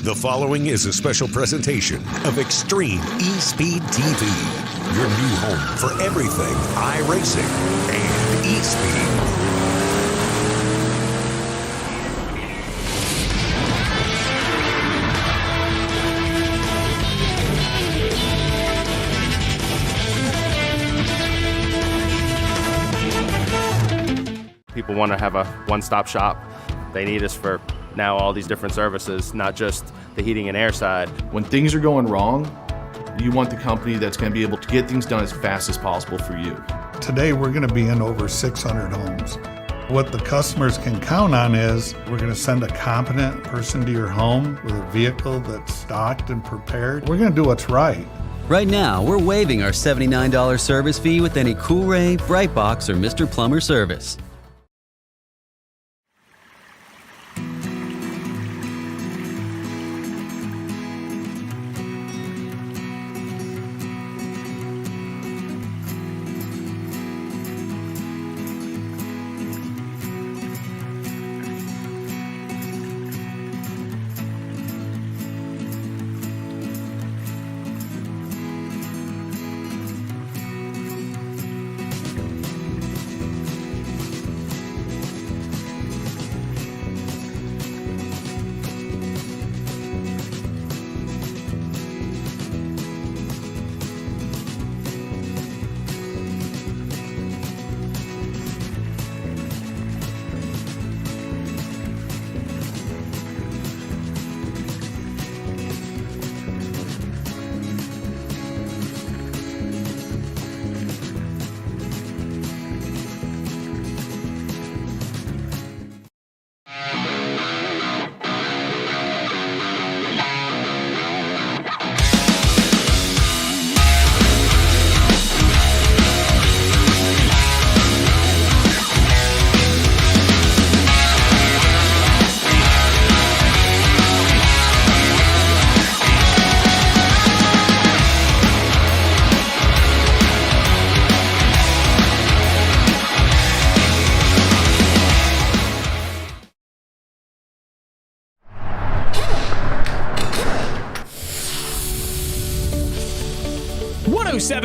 The following is a special presentation of Extreme ESpeed TV, your new home for everything iRacing and eSpeed. People want to have a one-stop shop. They need us for now all these different services, not just the heating and air side. When things are going wrong, you want the company that's going to be able to get things done as fast as possible for you. Today we're going to be in over 600 homes. What the customers can count on is we're going to send a competent person to your home with a vehicle that's stocked and prepared. We're going to do what's right. Right now, we're waiving our $79 service fee with any Coolray, Brightbox, or Mr. Plumber service.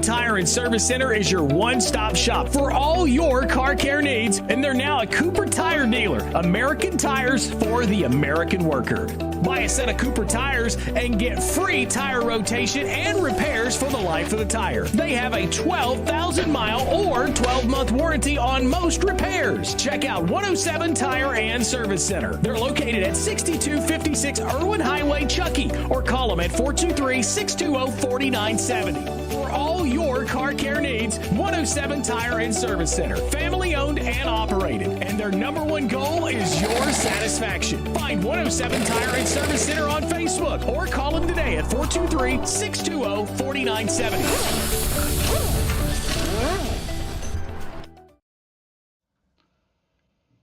Tire and Service Center is your one-stop shop for all your car care needs, and they're now a Cooper Tire dealer. American tires for the American worker. Buy a set of Cooper tires and get free tire rotation and repairs for the life of the tire. They have a 12,000-mile or 12-month warranty on most repairs. Check out 107 Tire and Service Center. They're located at 6256 Irwin Highway, Chuckey, or call them at 423-620-4970. For all your car care needs, 107 Tire and Service Center. Family owned and operated. And their number one goal is your satisfaction. Find 107 Tire and Service Center on Facebook or call them today at 423-620-4970.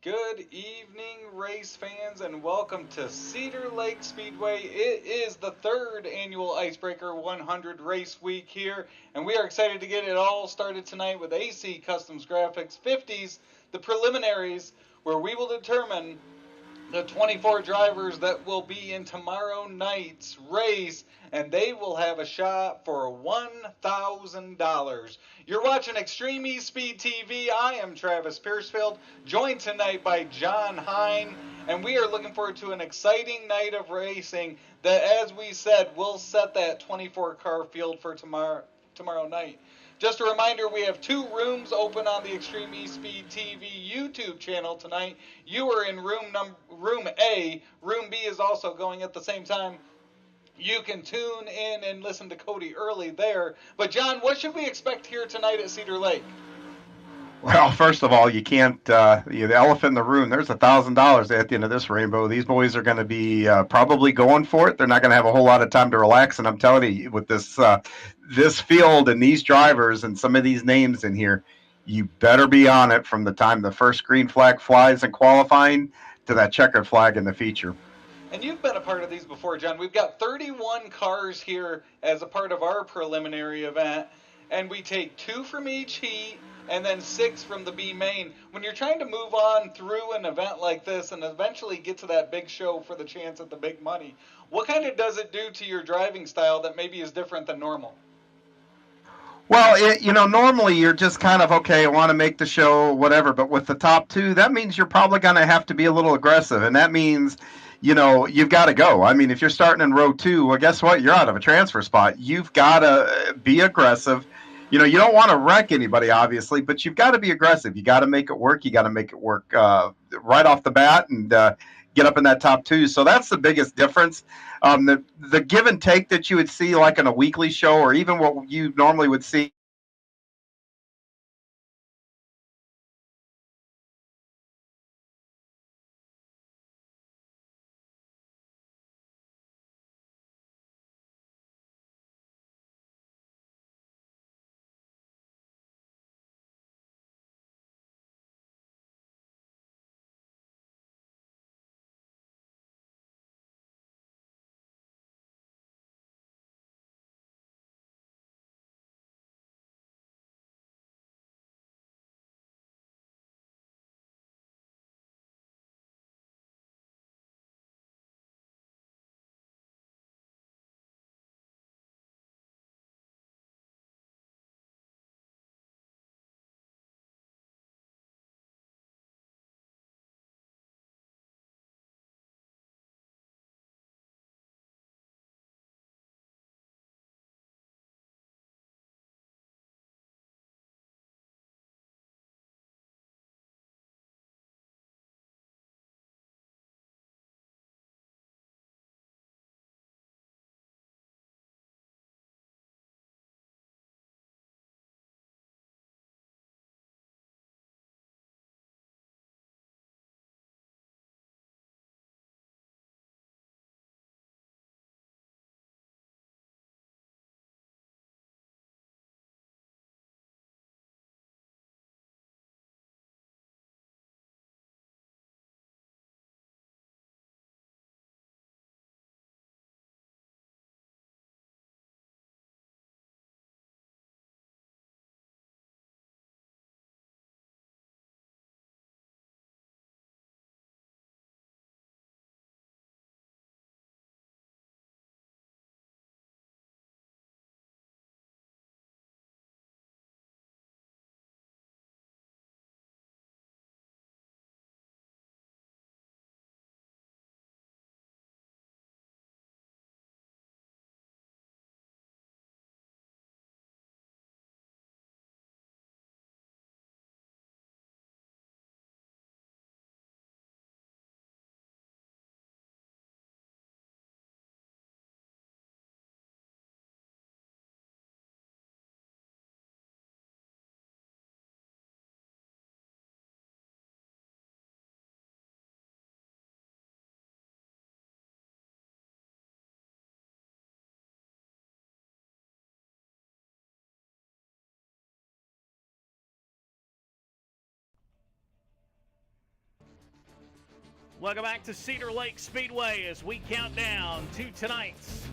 Good evening, race fans, and welcome to Cedar Lake Speedway. It is the third annual Icebreaker 100 race week here, and we are excited to get it all started tonight with AC Customs Graphics 50s, the preliminaries, where we will determine the 24 drivers that will be in tomorrow night's race, and they will have a shot for $1,000. You're watching Extreme ESpeed TV. I am Travis Piercefield, joined tonight by John Hine, and we are looking forward to an exciting night of racing that, as we said, will set that 24-car field for tomorrow night. Just a reminder, we have two rooms open on the Extreme ESpeed TV YouTube channel tonight. You are in room A. Room B is also going at the same time. You can tune in and listen to Cody early there. But, John, what should we expect here tonight at Cedar Lake? Well, first of all, you can't, the elephant in the room, there's $1,000 at the end of this rainbow. These boys are going to be probably going for it. They're not going to have a whole lot of time to relax. And I'm telling you, with this field and these drivers and some of these names in here, you better be on it from the time the first green flag flies in qualifying to that checkered flag in the feature. And you've been a part of these before, John. We've got 31 cars here as a part of our preliminary event. and we take 2 from each heat and then 6 from the B main. When you're trying to move on through an event like this and eventually get to that big show for the chance at the big money, what kind of does it do to your driving style that maybe is different than normal? Well, normally you're just kind of, okay, I want to make the show, whatever. But with the top 2, that means you're probably going to have to be a little aggressive. And that means, you've got to go. I mean, if you're starting in row 2, well, guess what? You're out of a transfer spot. You've got to be aggressive. You don't want to wreck anybody, obviously, but you've got to be aggressive. You got to make it work. You got to make it work right off the bat and get up in that top 2. So that's the biggest difference. The give and take that you would see like in a weekly show or even what you normally would see. Welcome back to Cedar Lake Speedway as we count down to tonight's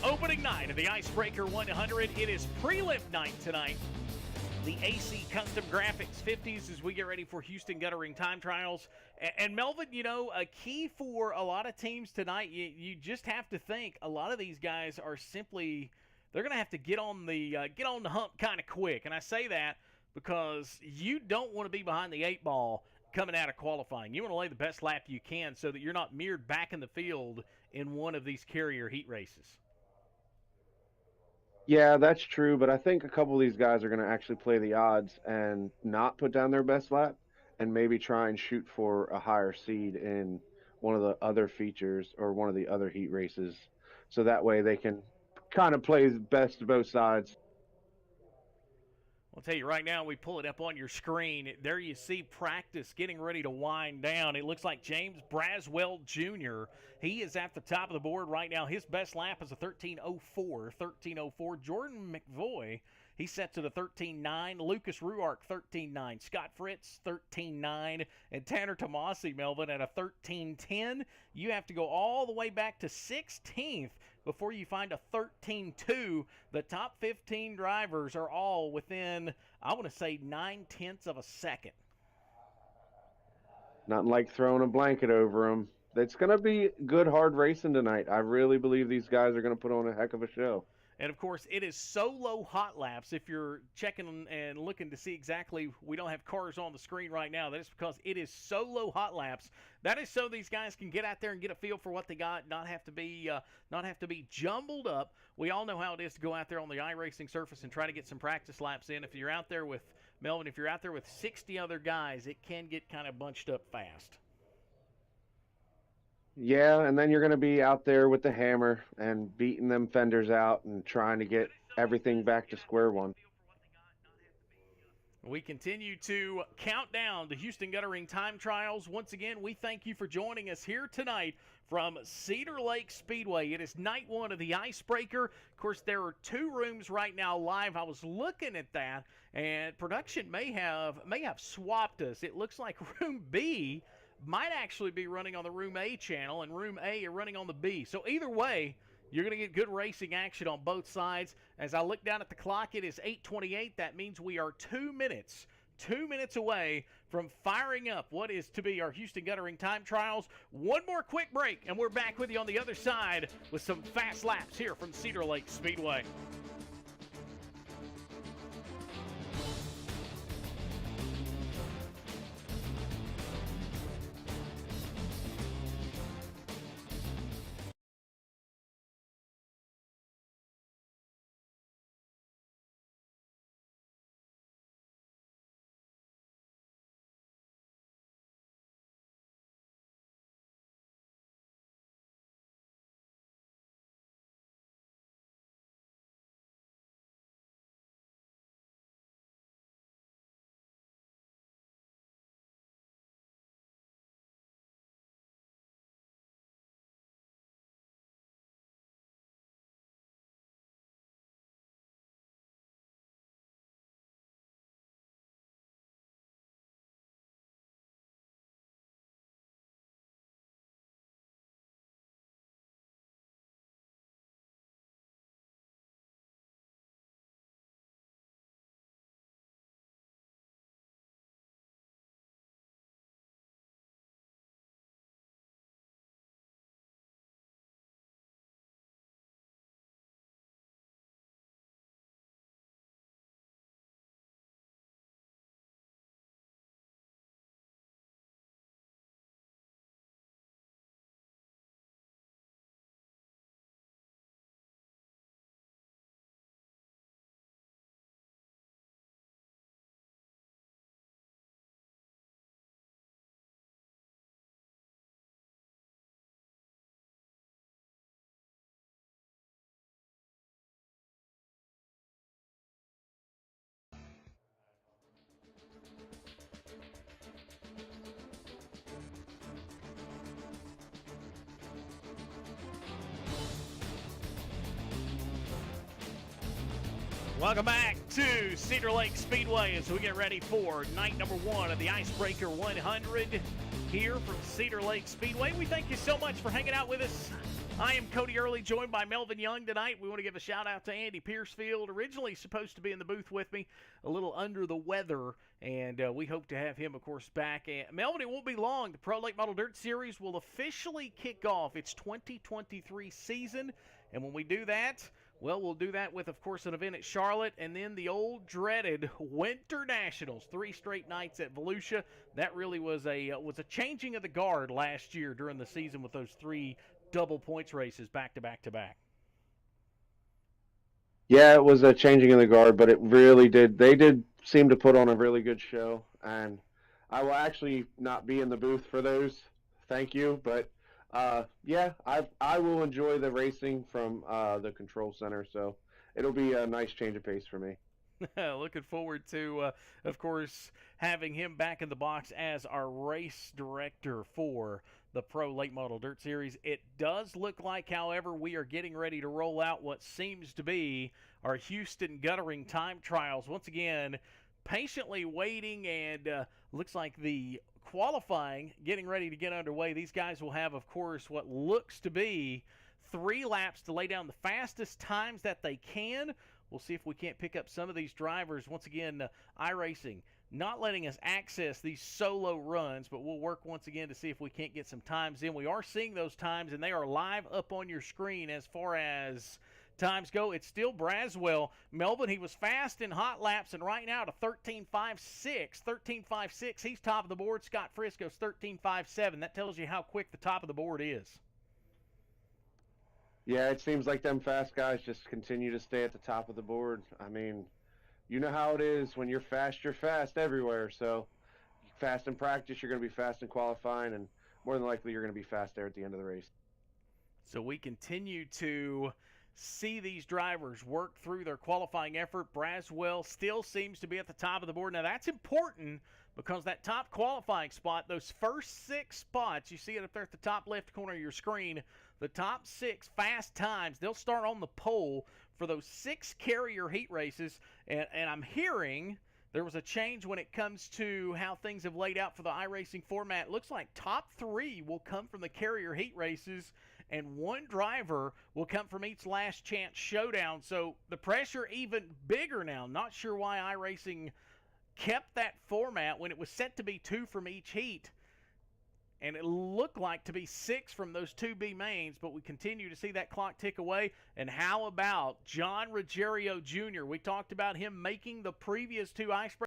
opening night of the Icebreaker 100. It is prelim night tonight. The AC Custom Graphics 50s as we get ready for Houston Guttering Time Trials. And Melvin, a key for a lot of teams tonight, you just have to think a lot of these guys are simply, they're going to have to get on the hump kind of quick. And I say that because you don't want to be behind the 8 ball coming out of qualifying. You want to lay the best lap you can so that you're not mirrored back in the field in one of these carrier heat races. Yeah, that's true, but I think a couple of these guys are going to actually play the odds and not put down their best lap and maybe try and shoot for a higher seed in one of the other features or one of the other heat races. So that way they can kind of play best of both sides. I'll tell you right now, we pull it up on your screen. There you see practice getting ready to wind down. It looks like James Braswell Jr., he is at the top of the board right now. His best lap is a 13:04. Jordan McVoy, he's set to the 13:09. Lucas Ruark, 13:09. Scott Fritz, 13:09. And Tanner Tomasi, Melvin, at a 13:10. You have to go all the way back to 16th before you find a 13.2. The top 15 drivers are all within, I want to say, 9/10 of a second. Nothing like throwing a blanket over them. It's going to be good, hard racing tonight. I really believe these guys are going to put on a heck of a show. And, of course, it is solo hot laps. If you're checking and looking to see exactly, we don't have cars on the screen right now. That is because it is solo hot laps. That is so these guys can get out there and get a feel for what they got, not have to be jumbled up. We all know how it is to go out there on the iRacing surface and try to get some practice laps in. If you're out there with, Melvin, if you're out there with 60 other guys, it can get kind of bunched up fast. Yeah, and then you're going to be out there with the hammer and beating them fenders out and trying to get everything back to square one. We continue to count down the Houston Guttering Time Trials. Once again, we thank you for joining us here tonight from Cedar Lake Speedway. It is night one of the Icebreaker. Of course, there are 2 rooms right now live. I was looking at that, and production may have swapped us. It looks like room B might actually be running on the Room A channel, and Room A are running on the B. So either way, you're going to get good racing action on both sides. As I look down at the clock, it is 8:28. That means we are 2 minutes away from firing up what is to be our Houston Guttering Time Trials. One more quick break, and we're back with you on the other side with some fast laps here from Cedar Lake Speedway. Welcome back to Cedar Lake Speedway as we get ready for night number 1 of the Icebreaker 100 here from Cedar Lake Speedway. We thank you so much for hanging out with us. I am Cody Early, joined by Melvin Young tonight. We want to give a shout-out to Andy Piercefield, originally supposed to be in the booth with me, a little under the weather, and we hope to have him, of course, back. And Melvin, it won't be long. The Pro Late Model Dirt Series will officially kick off its 2023 season, and when we do that, well, we'll do that with, of course, an event at Charlotte, and then the old dreaded Winter Nationals, 3 straight nights at Volusia. That really was a changing of the guard last year during the season with those 3 double points races back to back to back. Yeah, it was a changing of the guard, but it really did. They did seem to put on a really good show, and I will actually not be in the booth for those. Thank you, but yeah, I will enjoy the racing from the control center, so it'll be a nice change of pace for me. Looking forward to, of course, having him back in the box as our race director for the Pro Late Model Dirt Series. It does look like, however, we are getting ready to roll out what seems to be our Houston Guttering Time Trials. Once again, patiently waiting, and looks like the qualifying getting ready to get underway. These guys will have, of course, what looks to be 3 laps to lay down the fastest times that they can. We'll see if we can't pick up some of these drivers. Once again, iRacing not letting us access these solo runs, but we'll work once again to see if we can't get some times in. We are seeing those times, and they are live up on your screen as far as times go. It's still Braswell. Melvin, he was fast in hot laps, and right now to 13.56. 13.56, he's top of the board. Scott Frisco's 13.57. That tells you how quick the top of the board is. Yeah, it seems like them fast guys just continue to stay at the top of the board. I mean, you know how it is. When you're fast everywhere. So fast in practice, you're going to be fast in qualifying, and more than likely you're going to be fast there at the end of the race. So we continue to see these drivers work through their qualifying effort. Braswell still seems to be at the top of the board. Now, that's important because that top qualifying spot, those first 6 spots, you see it up there at the top left corner of your screen, the top 6 fast times, they'll start on the pole for those 6 carrier heat races. And I'm hearing there was a change when it comes to how things have laid out for the iRacing format. It looks like top 3 will come from the carrier heat races, and 1 driver will come from each last chance showdown. So the pressure even bigger now. Not sure why iRacing kept that format when it was set to be 2 from each heat, and it looked like to be 6 from those 2 B mains, but we continue to see that clock tick away. And how about John Ruggiero Jr.? We talked about him making the previous 2 Icebreaker